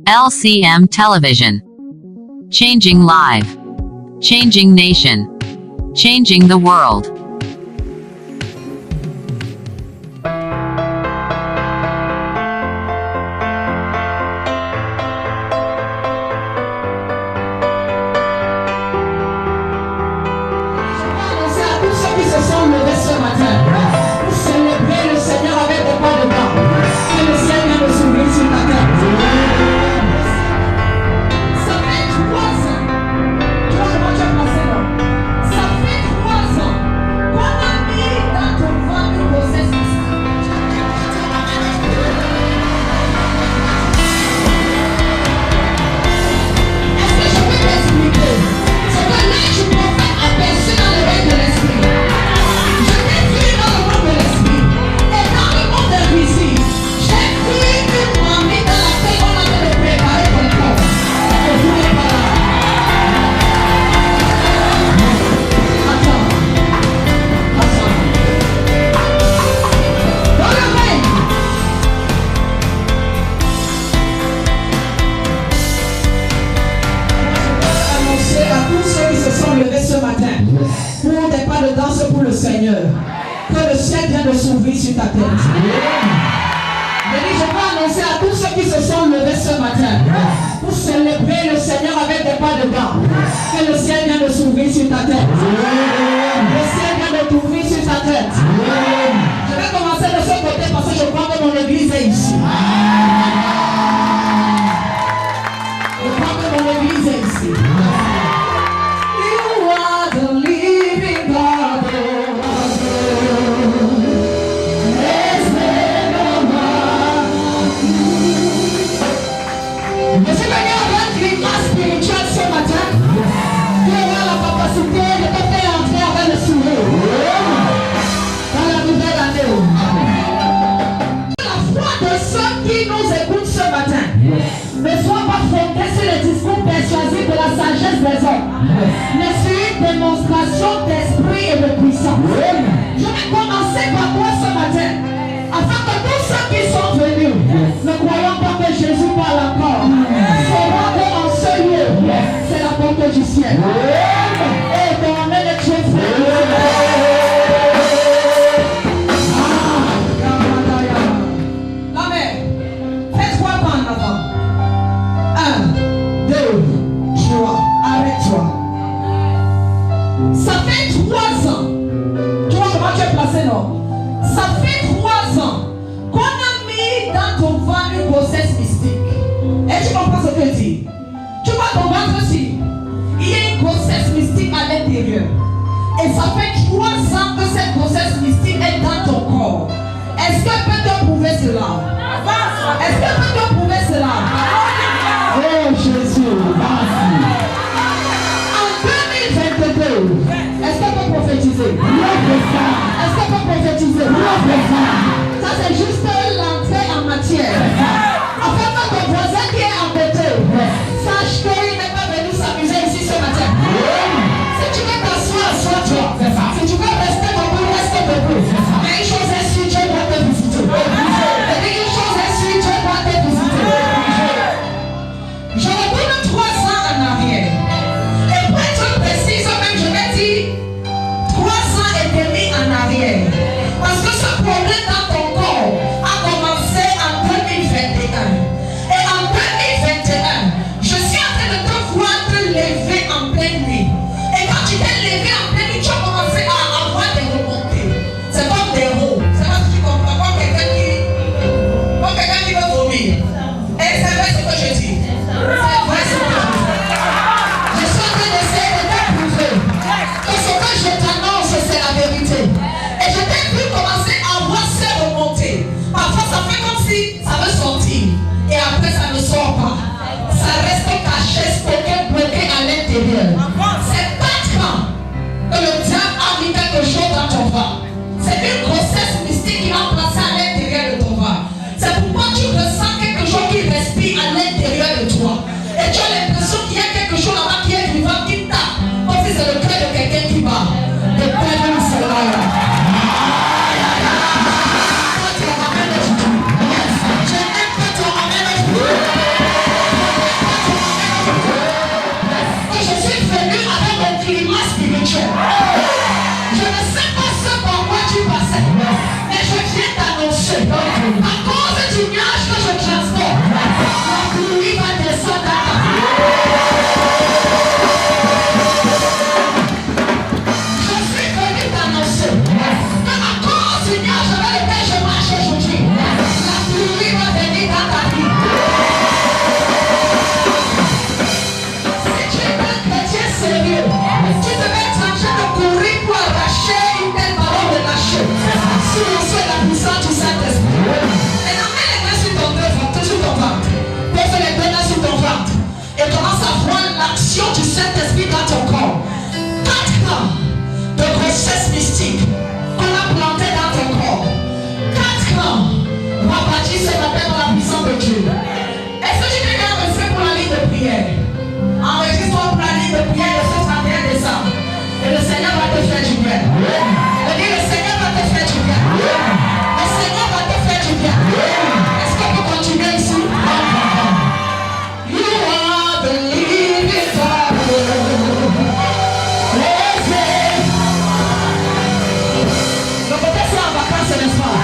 LCM Television. Changing life. Changing nation. Changing the world. Parce que ça pourrait tête dans la puissance de Dieu. Est-ce que tu t'es bien enregistré pour la ligne de prière? Enregistre-toi pour la ligne de prière de ce 31 décembre. Et le Seigneur va te faire du bien. Je dis, le Seigneur va te faire du bien. Le Seigneur va te faire du bien. Est-ce qu'on peut continuer ici? You are the living God. Le côté c'est en vacances, n'est-ce pas?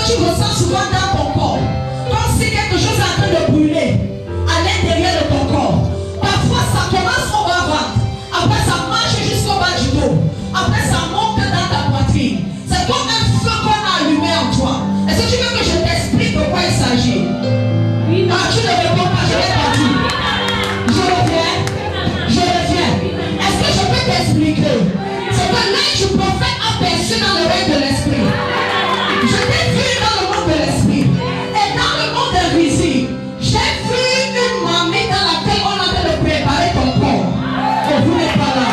Tu ressens souvent dans ton corps, comme si quelque chose est en train de brûler à l'intérieur de ton corps. Parfois ça commence au bas-ventre, après ça marche jusqu'au bas du dos, après ça monte dans ta poitrine. C'est comme un feu qu'on a allumé en toi. Est-ce que tu veux que je t'explique de quoi il s'agit? Ah, tu ne réponds pas, je vais partir. Je reviens. Est-ce que je peux t'expliquer? C'est que l'œil du prophète a percé dans le règne de l'esprit. Je t'ai vu dans le monde de l'esprit et dans le monde invisible. J'ai vu une mamie dans laquelle on a de préparer ton corps. Et vous n'êtes pas là.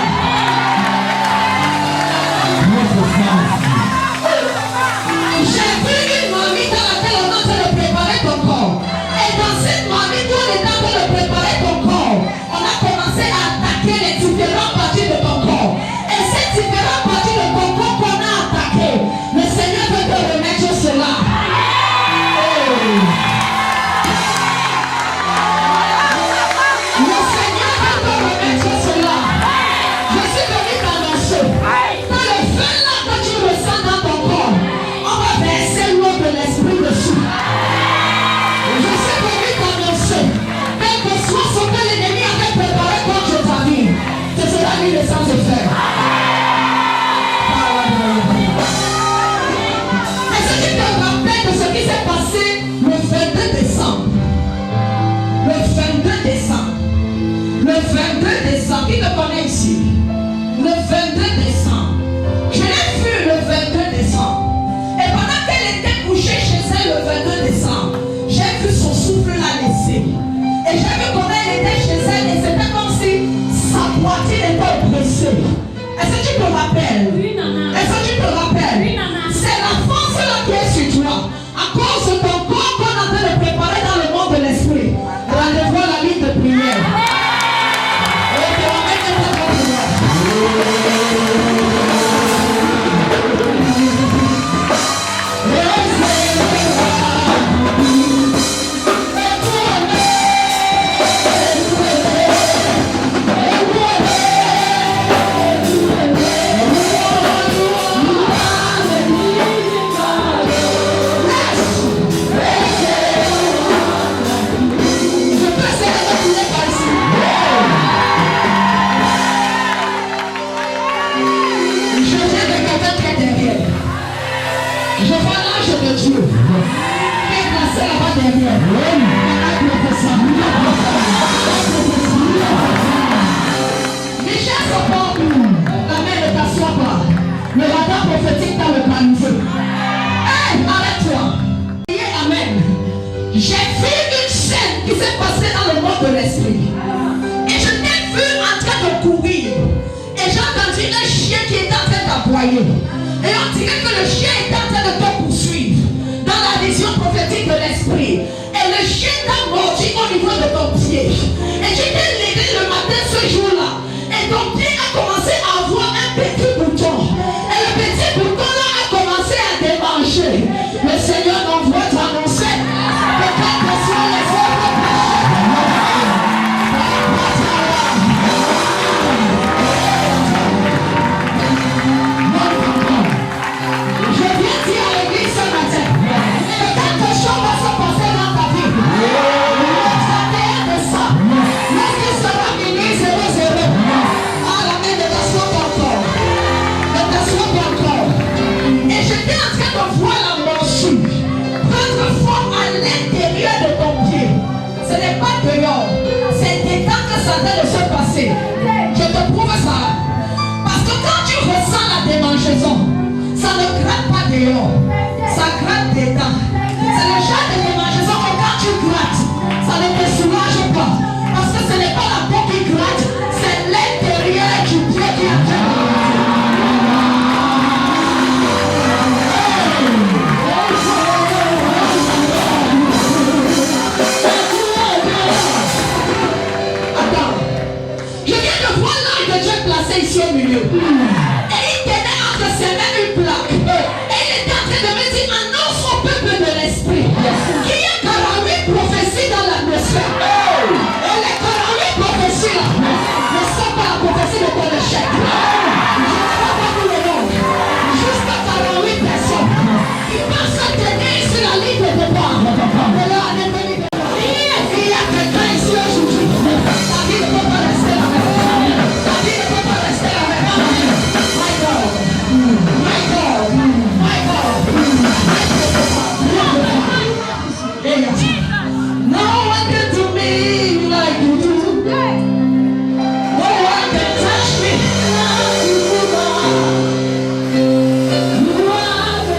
J'ai vu une mamie dans laquelle on a de préparer ton corps. Et dans cette mamie, tout le temps de préparer ton corps, on a commencé à attaquer les différentes parties de ton corps. Et ces différentes parties de ton corps qu'on a attaquées, le Seigneur veut te remettre cela. Le Seigneur veut te remettre cela. Je suis venu t'annoncer. Dans le feu là que tu ressens dans ton corps, on va verser l'eau de l'esprit dessus. Je suis venu t'annoncer. Quel que soit ce que l'ennemi avait préparé contre ta vie, ce sera lui le sang de fer. Est-ce que tu te rappelles de ce qui s'est passé le 22 décembre? Le 22 décembre. Le 22 décembre. Qui te connaît ici? Le 22 décembre. Je l'ai vu le 22 décembre. Et pendant qu'elle était couchée chez elle le 22 décembre, j'ai vu son souffle la laisser. Et j'ai vu comment elle était chez elle et c'était comme si sa poitrine était oppressée. Est-ce que tu te rappelles? Oui, maman. Est-ce que tu te rappelles? Oui, maman. C'est la force là qui est sur toi. À cause de ton corps qu'on est en train de préparer dans le monde de l'esprit. Rendez-vous à la ligne de prière. Et tu vas mettre ta prière. Le radar prophétique dans le caniveau. Hey, arrête-toi. Amen. J'ai vu une scène qui s'est passée dans le monde de l'esprit. Et je t'ai vu en train de courir. Et j'ai entendu un chien qui était en train d'aboyer. Et on dirait que le chien était en train de te poursuivre dans la vision prophétique de l'esprit. Et le chien t'a mordu au niveau de ton pied. Et tu t'es levé le matin ce jour-là. Et ton pied a commencé à avoir un petit bouton. Et le petit bouton là a commencé à démanger. Le Seigneur m'envoie t'annoncer que quel que soit les autres je viens dire à l'église ce matin que quelque chose va se passer dans ta vie. Le 31 décembre, lorsqu'il sera minuit 00, à la main de ta soif encore. De ta soif encore. Et j'étais en train de voir la morsure prendre forme à l'intérieur de ton pied. Ce n'est pas dehors, c'est dedans que ça doit se passer. Je te prouve ça. Parce que quand tu ressens la démangeaison, dehors, ça gratte des dents. C'est le genre de démangeaison que quand tu grattes, ça ne te soulage pas. Parce que ce n'est pas la peau qui gratte, c'est l'intérieur du pied qui a fait. Attends, je viens de voir l'ange de Dieu placé ici au milieu. Et il tenait entre ses mains une plaque. Et il était en train de me dire, annonce au peuple de l'esprit qu'il y a 48 prophéties dans l'atmosphère. Et les 48 prophéties là ne sont pas la prophétie de ton échec. Je ne sais pas vous le nom. Jusqu'à 48 personnes qui passent à tenir sur la ligne de départ. De leur année 2020. Il y a quelqu'un ici aujourd'hui. Ta vie ne peut pas rester la même. Ta vie ne peut pas rester la même. My God. My God. My God. No one can do me like you do. No one can touch me like you do. You are the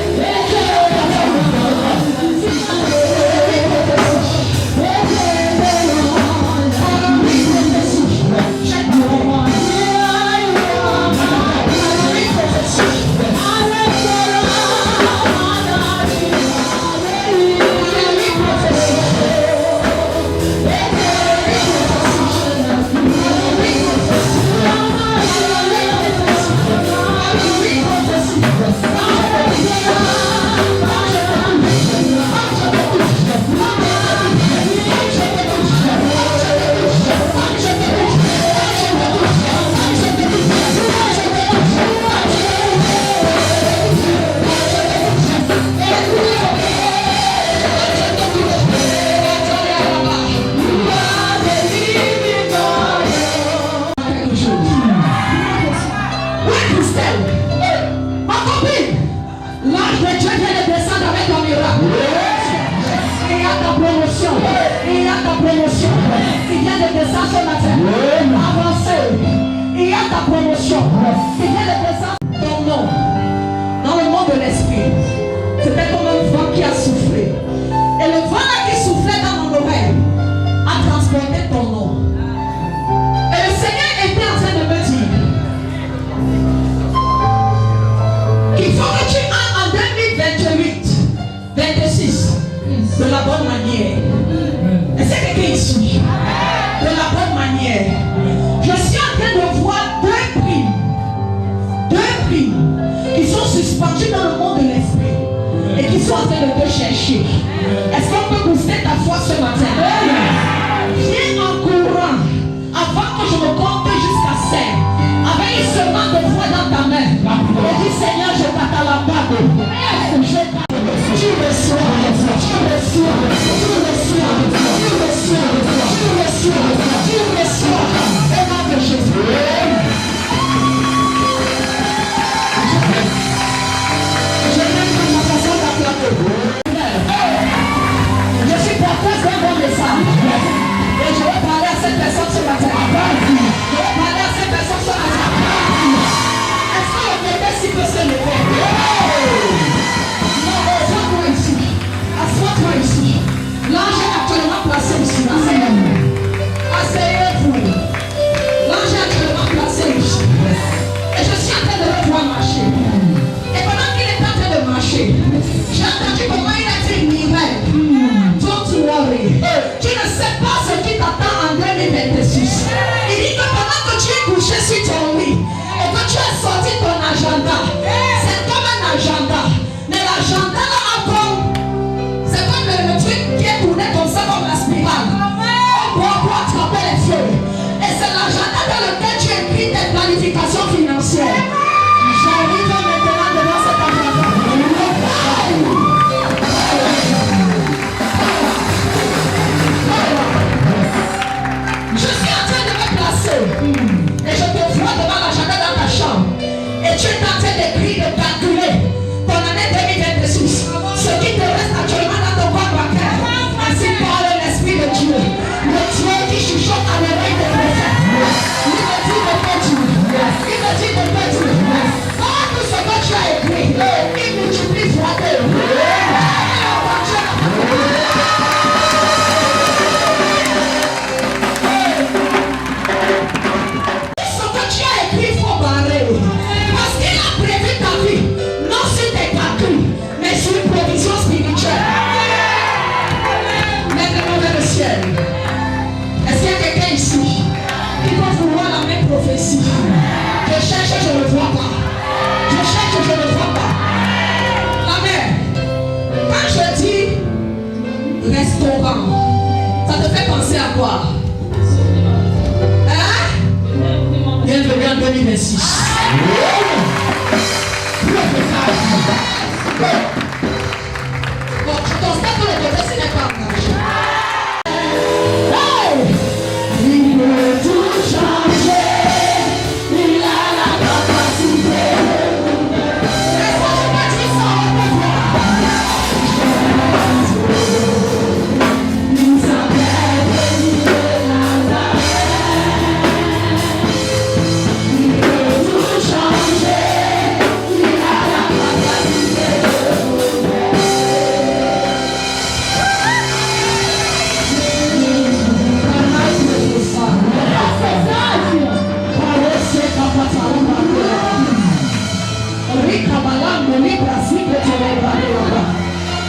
Ma copine, l'ange de Dieu vient de descendre avec ton miracle. Il y a ta promotion. Il y a ta promotion. Il vient de descendre ce matin. Avancez. Il y a ta promotion. Il vient de descendre ton nom. Dans le monde de l'esprit, c'était comme un vent qui a soufflé. Et le vent là qui soufflait dans mon oreille a transporté ton nom. Et le Seigneur était en train de me dire qu'il faut que tu ailles en 2028, 26, de la bonne manière. Et c'est quelqu'un ici. De la bonne manière. Je suis en train de voir deux primes qui sont suspendues dans le monde de l'esprit et qui sont en train de te chercher. Est-ce qu'on peut booster ta foi ce matin? Viens en courant avant que je me compte jusqu'à 5 avec une semence de foi dans ta main. Et dis Seigneur, je t'accalabade. Tu reçois, tu reçois, tu reçois, tu reçois, tu reçois, tu reçois. Au nom de Jésus. Je n'aime pas ma façon d'acclamer. Je suis porteuse d'un bon message. Et je vais parler à cette personne ce matin. Je vais parler à cette personne ce matin. Est-ce que le bébé s'y peut se lever? Non, assois-toi ici. Assois-toi ici. L'ange est actuellement placé ici. Asseyez-vous. Asseyez-vous. L'ange est actuellement placé ici. Et je suis en train de le voir marcher. Et pendant qu'il est en train de marcher, j'ai entendu comment il a dit Mireille. Don't worry. Tu ne sais pas ce qui t'attend en 2026. Il dit que pendant que tu es couché sur ton lit et que tu as sorti ton agenda, c'est comme un agenda. Mais l'agenda là encore, c'est comme le truc qui est tourné comme ça, comme la spirale. Pour attraper les feuilles. Et c'est l'agenda dans lequel tu écris tes planifications financières. J'arrive maintenant devant cet agenda. Je suis en train de me placer. Et je te vois devant l'agenda dans ta chambre. Et tu es en train d'écrire, de calculer ton année 2026. Ce qui te reste actuellement dans ton compte bancaire. Ainsi parle l'Esprit de Dieu. Le Dieu qui chuchote à l'oreille des prophètes. Il me dit de pas Dieu. Il me dit de pas Dieu. Tout ce que tu as écrit, il multiplie Ça te fait penser à quoi? Hein? Bienvenue en 2026. Bon, je constate que le professeur n'est pas engagé. Il peut tout changer. Il a la capacité. Est-ce que je peux dire ça au pouvoir?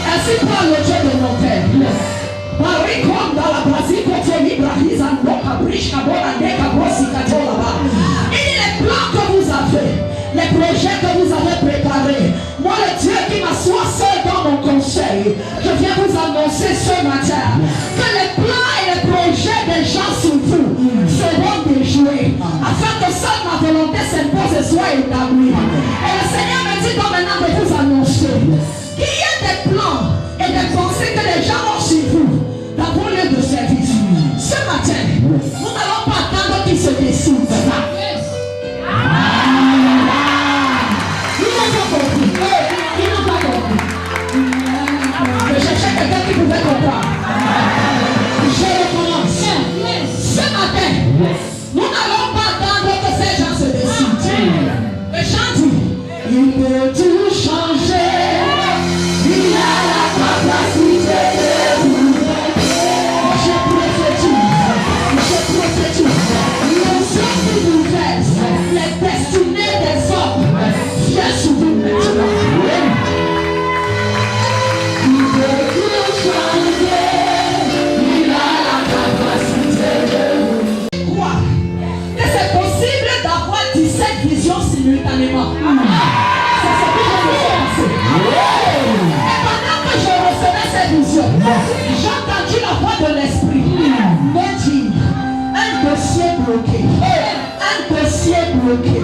Ainsi parle le Dieu de nos pères. Il dit les plans que vous avez, les projets que vous avez préparés. Moi, le Dieu qui m'assoit seul dans mon conseil, je viens vous annoncer ce matin que les plans et les projets des gens sur vous seront déjoués, afin que seule ma volonté s'impose et soit établie. Et le Seigneur me dit donc maintenant de vous annoncer qu'il y a des plans et des pensées que les gens ont sur vous dans vos lieux de service. Ce matin, nous n'allons pas attendre qu'ils se décident. Ils n'ont pas compris. Ils n'ont pas compris. Je cherchais quelqu'un qui pouvait comprendre. Je recommence. Ce matin, nous n'allons pas attendre que ces gens se décident. Le chant dit, il peut tout changer. Il a la capacité de vous aider. Je prophétise. Le ciel qui vous verse, les destinées des hommes, viennent sur vous maintenant. Il peut tout changer. Il a la capacité de vous aider. Quoi? Que c'est possible d'avoir 17 visions simultanément. C'est ce que je me suis passé. Et pendant que je recevais ces visions, j'ai entendu la voix de l'esprit me dire un dossier bloqué, un dossier bloqué,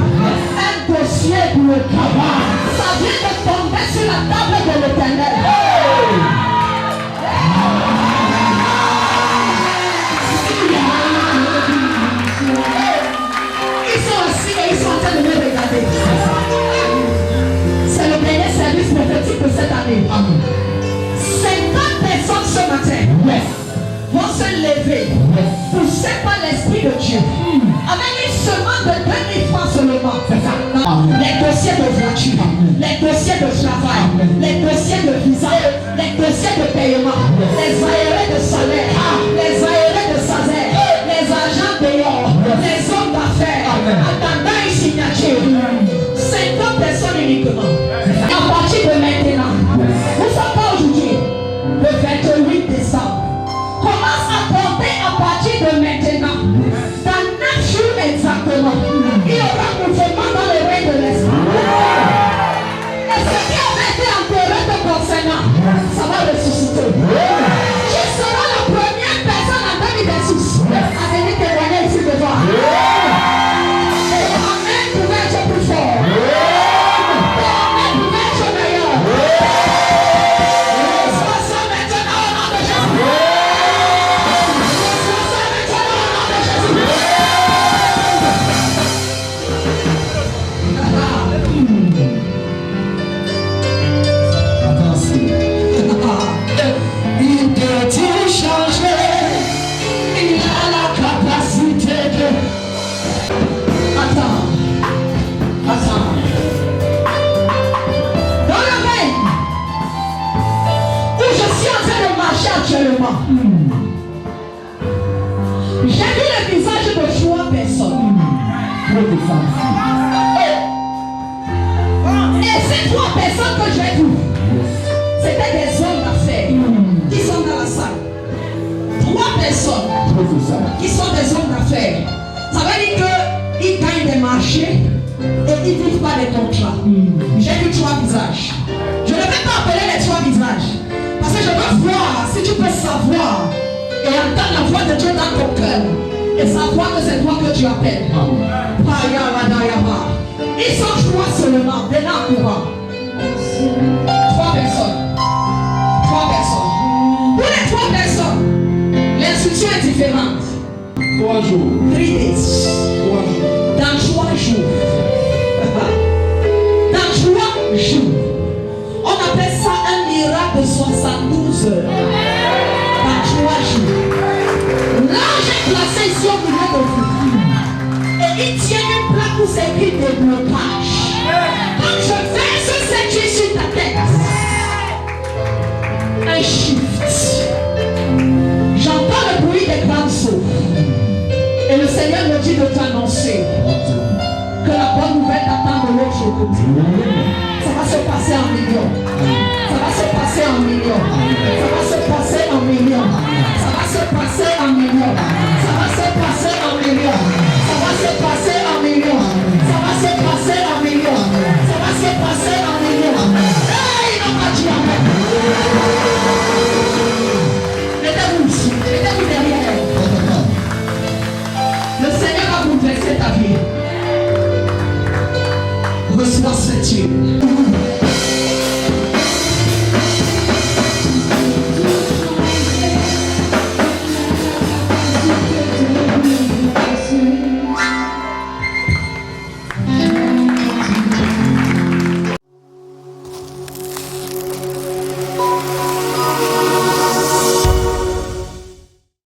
un dossier bloqué. Ça vient de tomber sur la table de l'Éternel. Ils sont assis et ils sont en train de me regarder. C'est le dernier service prophétique de cette année. 50 personnes ce matin vont se lever, poussées par l'Esprit de Dieu, avec une semence de 2000 francs seulement. Les dossiers de voiture, les dossiers de travail, les dossiers de visa, les dossiers de paiement, les aérés de salaire, les aérés de salaire, les agents dehors, les hommes d'affaires, attendant une signature. 50 personnes uniquement. À partir de maintenant, vous savez Et ces 3 personnes que j'ai vues, c'était des hommes d'affaires qui sont dans la salle. 3 personnes qui sont des hommes d'affaires. Ça veut dire qu'ils gagnent des marchés et ils ne vivent pas des contrats. J'ai vu 3 visages. Je ne vais pas appeler les 3 visages. Parce que je veux voir si tu peux savoir et entendre la voix de Dieu dans ton cœur. Et savoir que c'est toi que tu appelles. Ils sont 3 seulement. Maintenant, courant. 3 personnes. 3 personnes. Pour les 3 personnes, l'instruction est différente. 3 jours. 3 days. 3 jours. Dans 3 jours. Dans 3 jours. On appelle ça un miracle de 72 heures. Dans 3 jours. Là, j'ai placé ici au milieu de vous. Et il tient une plaque où c'est écrit déblocage. Quand je verse cette huile sur ta tête, un shift. J'entends le bruit des grandes eaux. Et le Seigneur me dit de t'annoncer que la bonne nouvelle t'attend de l'autre côté. Ça va se passer en millions. Ça va se passer en millions. Ça va se passer en millions. Ça va se passer en millions. Ça va se passer en millions. Ça va se passer